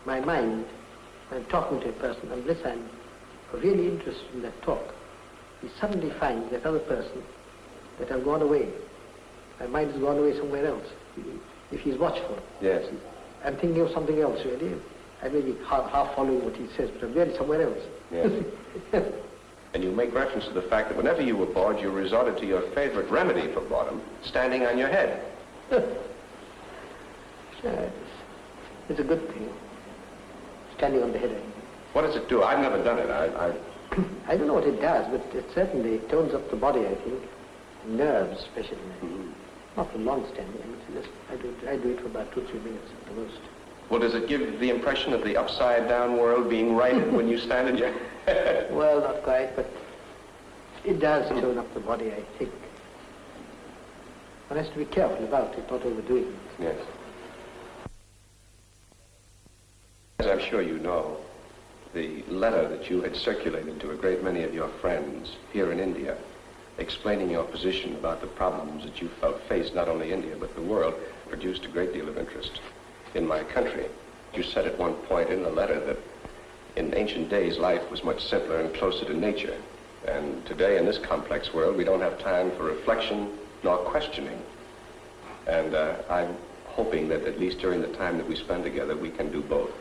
my mind, when I'm talking to a person, unless I'm really interested in that talk, he suddenly finds that other person that I've gone away. My mind has gone away somewhere else. If he's watchful. Yes. I'm thinking of something else, really. I may be half following what he says, but I'm really somewhere else. Yes. And you make reference to the fact that whenever you were bored, you resorted to your favorite remedy for boredom, standing on your head. It's a good thing. Standing on the head. What does it do? I've never done it. I don't know what it does, but it certainly tones up the body, I think. Nerves, especially. Mm-hmm. Not for long standing. I mean, I do it for about 2-3 minutes at the most. Well, does it give the impression of the upside-down world being righted when you stand in your head? Well, not quite, but it does tone up the body, I think. One has to be careful about it, not overdoing it. Yes. As I'm sure you know, the letter that you had circulated to a great many of your friends here in India, explaining your position about the problems that you felt faced not only India but the world, produced a great deal of interest in my country. You said at one point in the letter that in ancient days life was much simpler and closer to nature. And today in this complex world we don't have time for reflection nor questioning. And I'm hoping that at least during the time that we spend together we can do both.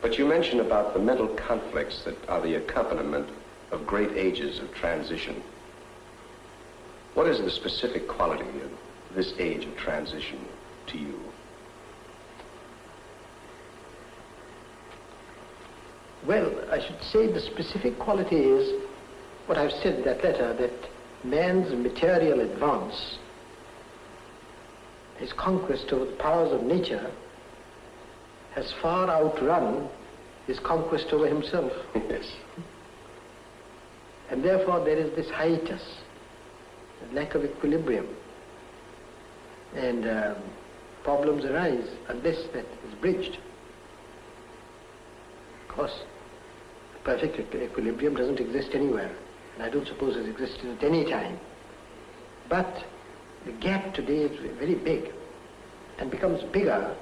But you mentioned about the mental conflicts that are the accompaniment of great ages of transition. What is the specific quality of this age of transition to you? Well, I should say the specific quality is what I've said in that letter, that man's material advance, his conquest over the powers of nature, has far outrun his conquest over himself. Yes. And therefore there is this hiatus, a lack of equilibrium. And problems arise unless that is bridged. Of course, perfect equilibrium doesn't exist anywhere, and I don't suppose it existed at any time. But the gap today is very big, and becomes bigger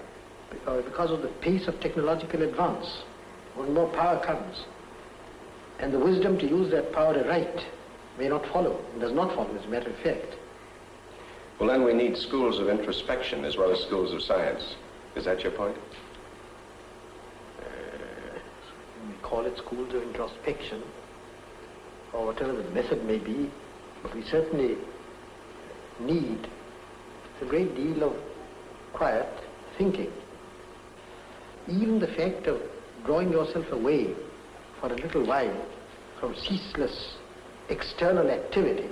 because of the pace of technological advance. More and more power comes, and the wisdom to use that power aright may not follow, and does not follow, as a matter of fact. Well, then we need schools of introspection as well as schools of science. Is that your point? We call it schools of introspection, or whatever the method may be, but we certainly need a great deal of quiet thinking. Even the fact of drawing yourself away for a little while from ceaseless external activity,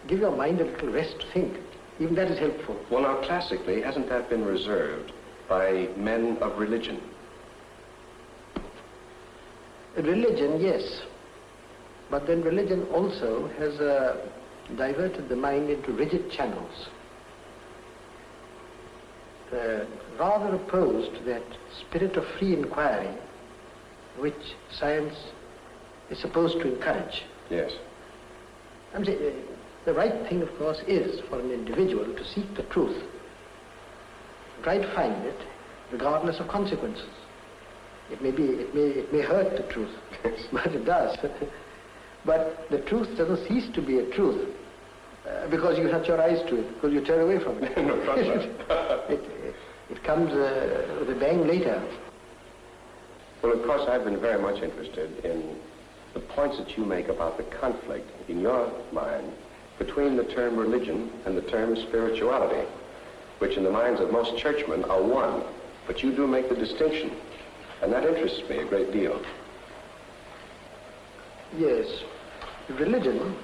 give your mind a little rest to think. Even that is helpful. Well, now, classically, hasn't that been reserved by men of religion? Religion, yes. But then religion also has diverted the mind into rigid channels. Rather opposed to that spirit of free inquiry which science is supposed to encourage. Yes. I'm saying, the right thing, of course, is for an individual to seek the truth, try to find it, regardless of consequences. It may hurt the truth, but it does. But the truth doesn't cease to be a truth because you shut your eyes to it, because you turn away from it. No problem. It comes with a bang later. Well, of course, I've been very much interested in the points that you make about the conflict in your mind between the term religion and the term spirituality, which in the minds of most churchmen are one, but you do make the distinction, and that interests me a great deal. Yes, religion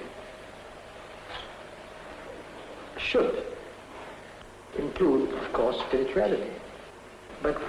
should include, of course, spirituality, but